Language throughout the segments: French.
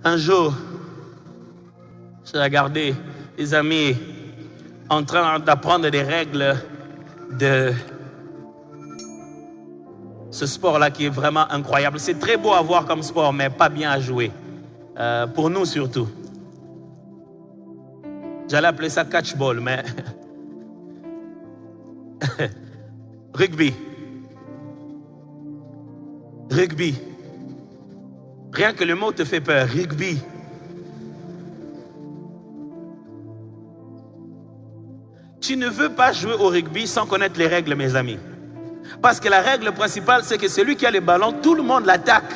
Un jour, j'ai regardé des amis en train d'apprendre des règles de ce sport-là qui est vraiment incroyable. C'est très beau à voir comme sport, mais pas bien à jouer. Pour nous surtout. J'allais appeler ça catchball, mais... Rugby. Rugby. Rien que le mot te fait peur. Rugby. Tu ne veux pas jouer au rugby sans connaître les règles, mes amis. Parce que la règle principale, c'est que celui qui a le ballon, tout le monde l'attaque.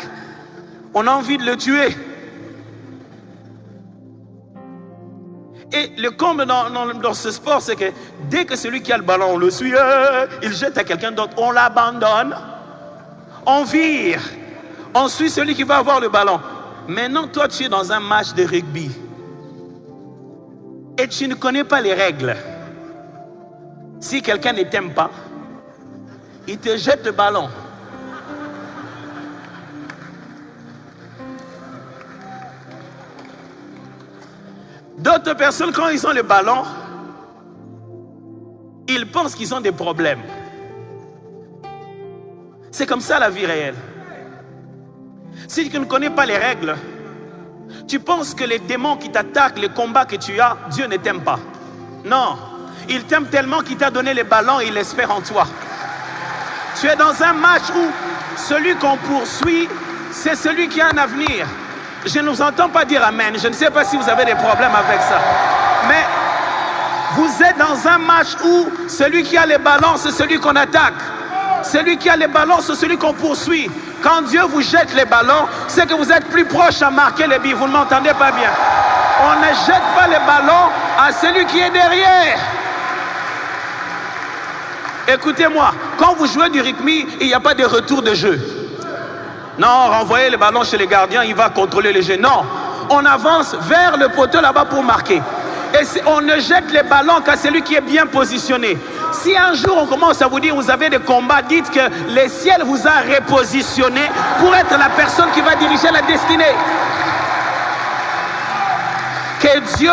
On a envie de le tuer. Et le comble dans ce sport, c'est que dès que celui qui a le ballon, on le suit, il jette à quelqu'un d'autre, on l'abandonne, on vire, on suit celui qui va avoir le ballon. Maintenant, toi, tu es dans un match de rugby et tu ne connais pas les règles. Si quelqu'un ne t'aime pas, il te jette le ballon. D'autres personnes, quand ils ont le ballon, ils pensent qu'ils ont des problèmes. C'est comme ça la vie réelle. Si tu ne connais pas les règles, tu penses que les démons qui t'attaquent, les combats que tu as, Dieu ne t'aime pas. Non, il t'aime tellement qu'il t'a donné les ballons et il espère en toi. Tu es dans un match où celui qu'on poursuit, c'est celui qui a un avenir. Je ne vous entends pas dire amen. Je ne sais pas si vous avez des problèmes avec ça. Mais vous êtes dans un match où celui qui a les ballons, c'est celui qu'on attaque. Celui qui a les ballons, c'est celui qu'on poursuit. Quand Dieu vous jette les ballons, c'est que vous êtes plus proche à marquer les buts. Vous ne m'entendez pas bien. On ne jette pas les ballons à celui qui est derrière. Écoutez-moi, quand vous jouez du rugby, il n'y a pas de retour de jeu. Non, renvoyez le ballon chez les gardiens, il va contrôler le jeu. Non, on avance vers le poteau là-bas pour marquer. Et on ne jette les ballons qu'à celui qui est bien positionné. Si un jour on commence à vous dire vous avez des combats, dites que le ciel vous a repositionné pour être la personne qui va diriger la destinée. Que Dieu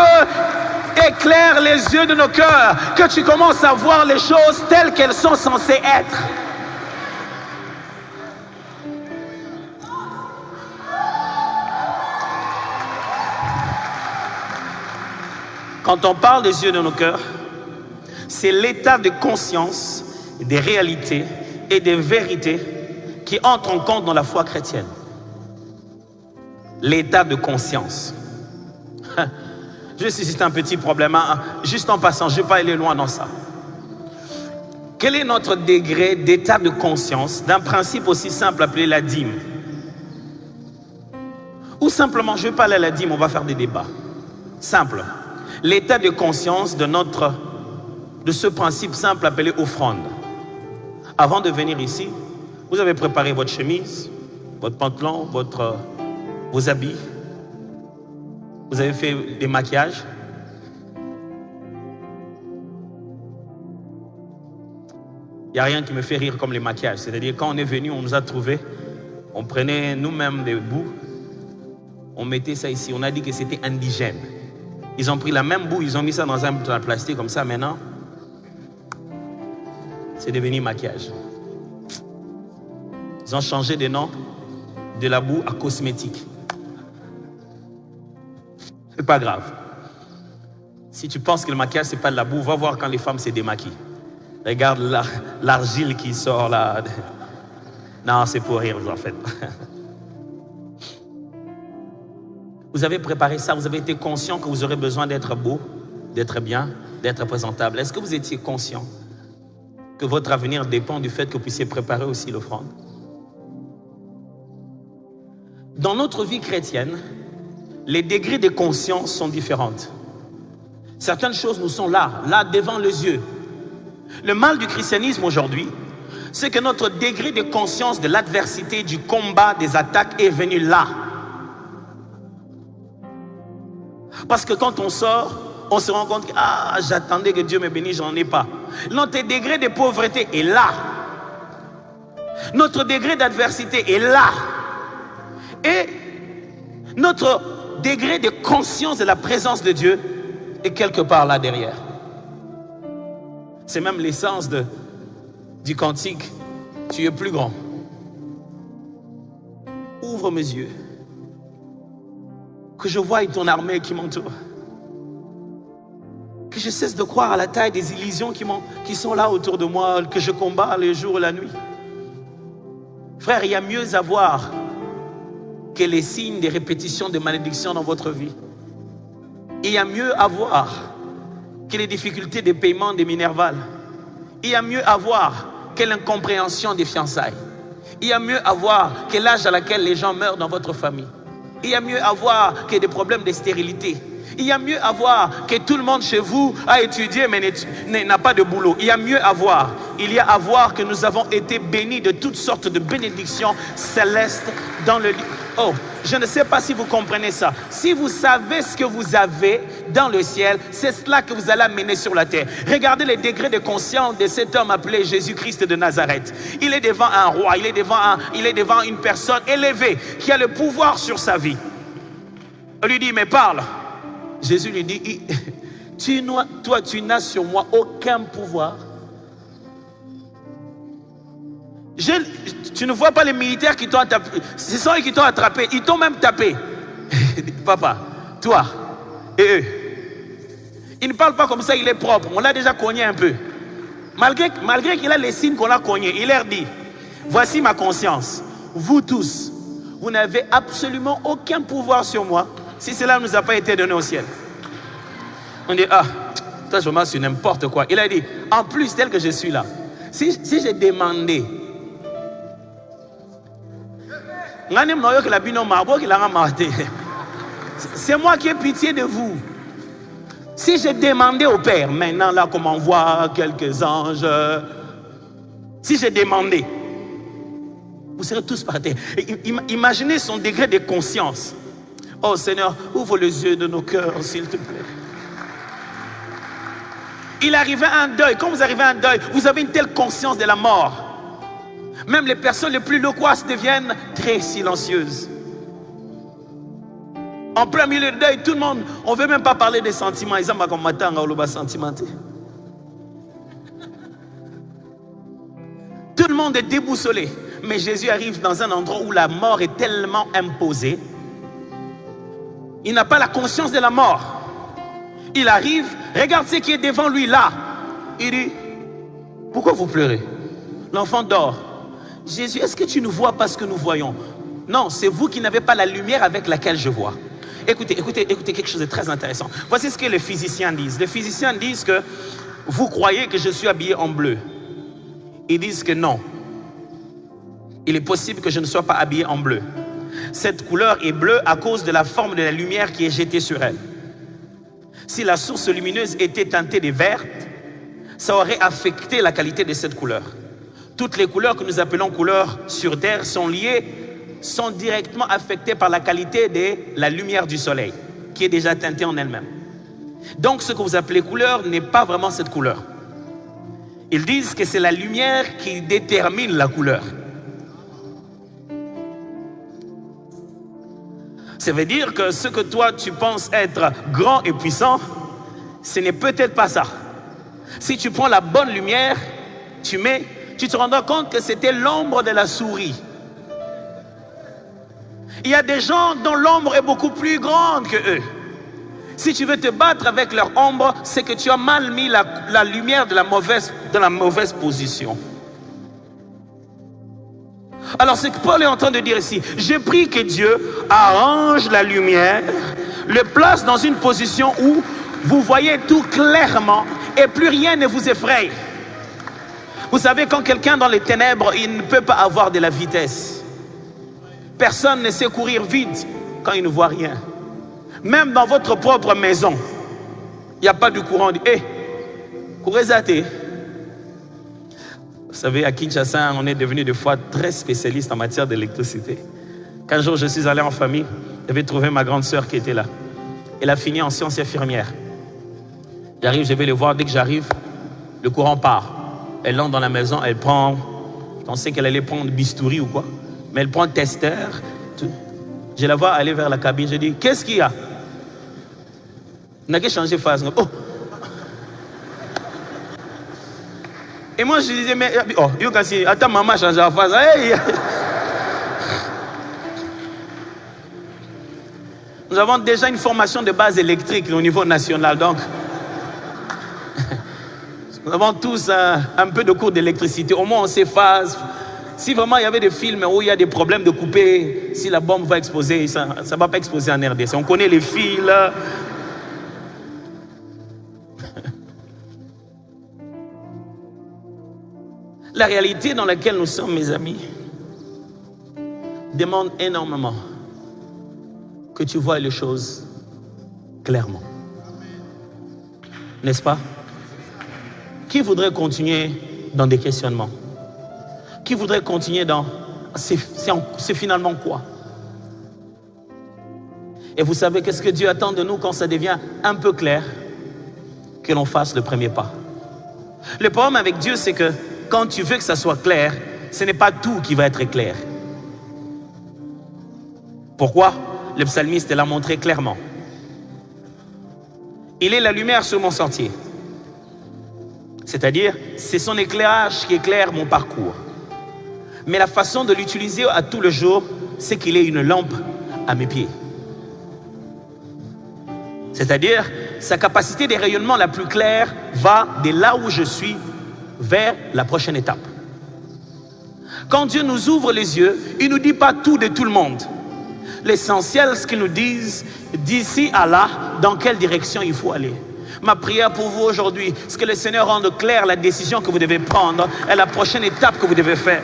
éclaire les yeux de nos cœurs, que tu commences à voir les choses telles qu'elles sont censées être. Quand on parle des yeux de nos cœurs, c'est l'état de conscience des réalités et des vérités qui entrent en compte dans la foi chrétienne. L'état de conscience. Juste ici, c'est un petit problème. Juste en passant, je ne vais pas aller loin dans ça. Quel est notre degré d'état de conscience d'un principe aussi simple appelé la dîme? Ou simplement, je ne vais pas aller à la dîme, on va faire des débats. Simple. L'état de conscience de ce principe simple appelé offrande. Avant de venir ici, vous avez préparé votre chemise, votre pantalon, vos habits. Vous avez fait des maquillages. Il n'y a rien qui me fait rire comme les maquillages. C'est-à-dire quand on est venu, on nous a trouvés, on prenait nous-mêmes des bouts, on mettait ça ici, on a dit que c'était indigène. Ils ont pris la même boue, ils ont mis ça dans un plastique comme ça. Maintenant, c'est devenu maquillage. Ils ont changé de nom de la boue à cosmétique. C'est pas grave. Si tu penses que le maquillage, c'est pas de la boue, va voir quand les femmes se démaquillent. Regarde l'argile qui sort là. Non, c'est pour rire, vous en faites pas. Vous avez préparé ça, vous avez été conscient que vous aurez besoin d'être beau, d'être bien, d'être présentable. Est-ce que vous étiez conscient que votre avenir dépend du fait que vous puissiez préparer aussi l'offrande? Dans notre vie chrétienne, les degrés de conscience sont différentes. Certaines choses nous sont là devant les yeux. Le mal du christianisme aujourd'hui, c'est que notre degré de conscience de l'adversité, du combat, des attaques est venu là. Parce que quand on sort, on se rend compte que j'attendais que Dieu me bénisse, j'en ai pas. Notre degré de pauvreté est là. Notre degré d'adversité est là. Et notre degré de conscience de la présence de Dieu est quelque part là derrière. C'est même l'essence du cantique. Tu es plus grand. Ouvre mes yeux. Que je voie ton armée qui m'entoure. Que je cesse de croire à la taille des illusions qui sont là autour de moi, que je combats le jour et la nuit. Frère, il y a mieux à voir que les signes des répétitions de malédictions dans votre vie. Il y a mieux à voir que les difficultés de paiement des Minerval. Il y a mieux à voir que l'incompréhension des fiançailles. Il y a mieux à voir que l'âge à laquelle les gens meurent dans votre famille. Il y a mieux à voir que des problèmes de stérilité. Il y a mieux à voir que tout le monde chez vous a étudié mais n'a pas de boulot. Il y a mieux à voir. Il y a à voir que nous avons été bénis de toutes sortes de bénédictions célestes dans le livre. Oh, je ne sais pas si vous comprenez ça. Si vous savez ce que vous avez dans le ciel, c'est cela que vous allez amener sur la terre. Regardez les degrés de conscience de cet homme appelé Jésus-Christ de Nazareth. Il est devant un roi, il est devant une personne élevée qui a le pouvoir sur sa vie. On lui dit, mais parle. Jésus lui dit, toi tu n'as sur moi aucun pouvoir. Tu ne vois pas les militaires qui t'ont attrapé. Ce sont eux qui t'ont attrapé. Ils t'ont même tapé. Papa, toi et eux. Il ne parle pas comme ça, il est propre. On l'a déjà cogné un peu. Malgré qu'il a les signes qu'on l'a cogné, il leur dit, voici ma conscience. Vous tous, vous n'avez absolument aucun pouvoir sur moi si cela ne nous a pas été donné au ciel. On dit, ah, toi je m'en suis n'importe quoi. Il a dit, en plus tel que je suis là, si j'ai demandé, c'est moi qui ai pitié de vous. Si j'ai demandé au Père, maintenant là qu'on m'envoie quelques anges, si j'ai demandé, vous serez tous par terre. Imaginez son degré de conscience. Oh Seigneur, ouvre les yeux de nos cœurs, s'il te plaît. Il arrivait à un deuil. Quand vous arrivez à un deuil, vous avez une telle conscience de la mort. Même les personnes les plus loquaces deviennent très silencieuses. En plein milieu de deuil, tout le monde, on ne veut même pas parler des sentiments. Ils ont comme matin, on va sentimenter. Tout le monde est déboussolé. Mais Jésus arrive dans un endroit où la mort est tellement imposée. Il n'a pas la conscience de la mort. Il arrive, regarde ce qui est devant lui là. Il dit, pourquoi vous pleurez? L'enfant dort. Jésus, est-ce que tu ne vois pas ce que nous voyons? Non, c'est vous qui n'avez pas la lumière avec laquelle je vois. Écoutez quelque chose de très intéressant. Voici ce que les physiciens disent. Les physiciens disent que vous croyez que je suis habillé en bleu. Ils disent que non. Il est possible que je ne sois pas habillé en bleu. Cette couleur est bleue à cause de la forme de la lumière qui est jetée sur elle. Si la source lumineuse était teintée de vert, ça aurait affecté la qualité de cette couleur. Toutes les couleurs que nous appelons couleurs sur terre sont directement affectées par la qualité de la lumière du soleil, qui est déjà teintée en elle-même. Donc ce que vous appelez couleur n'est pas vraiment cette couleur. Ils disent que c'est la lumière qui détermine la couleur. Ça veut dire que ce que toi tu penses être grand et puissant, ce n'est peut-être pas ça. Si tu prends la bonne lumière, tu te rendras compte que c'était l'ombre de la souris. Il y a des gens dont l'ombre est beaucoup plus grande que eux. Si tu veux te battre avec leur ombre, c'est que tu as mal mis la lumière de la mauvaise position. Alors c'est que Paul est en train de dire ici, je prie que Dieu arrange la lumière, le place dans une position où vous voyez tout clairement et plus rien ne vous effraie. Vous savez, quand quelqu'un dans les ténèbres, il ne peut pas avoir de la vitesse. Personne ne sait courir vite quand il ne voit rien. Même dans votre propre maison, il n'y a pas de courant. Hé, courez zaté. Vous savez, à Kinshasa, on est devenu des fois très spécialiste en matière d'électricité. Qu'un jour, je suis allé en famille, j'avais trouvé ma grande sœur qui était là. Elle a fini en sciences infirmières. J'arrive, je vais le voir. Dès que j'arrive, le courant part. Elle entre dans la maison, elle prend, je pensais qu'elle allait prendre bistouri ou quoi, mais elle prend testeur. Tout. Je la vois aller vers la cabine. Je dis, qu'est-ce qu'il y a? On n'a qu'à changer de phase. Oh. Et moi, je disais, mais... Oh, attends, maman a changé la phase. Hey. Nous avons déjà une formation de base électrique au niveau national. Donc, nous avons tous un peu de cours d'électricité. Au moins, on sait phase. Si vraiment il y avait des films où il y a des problèmes de couper, si la bombe va exploser, ça ne va pas exploser en RDC. On connaît les fils. La réalité dans laquelle nous sommes, mes amis, demande énormément que tu vois les choses clairement. N'est-ce pas? Qui voudrait continuer dans des questionnements? Qui voudrait continuer dans... C'est finalement quoi? Et vous savez qu'est-ce que Dieu attend de nous quand ça devient un peu clair? Que l'on fasse le premier pas. Le problème avec Dieu, c'est que quand tu veux que ça soit clair, ce n'est pas tout qui va être clair. Pourquoi? Le psalmiste l'a montré clairement. Il est la lumière sur mon sentier. C'est-à-dire, c'est son éclairage qui éclaire mon parcours. Mais la façon de l'utiliser à tout le jour, c'est qu'il est une lampe à mes pieds. C'est-à-dire, sa capacité de rayonnement la plus claire va de là où je suis vers la prochaine étape. Quand Dieu nous ouvre les yeux, il ne nous dit pas tout de tout le monde. L'essentiel, ce qu'il nous dit, d'ici à là, dans quelle direction il faut aller. Ma prière pour vous aujourd'hui, c'est que le Seigneur rende clair la décision que vous devez prendre et la prochaine étape que vous devez faire.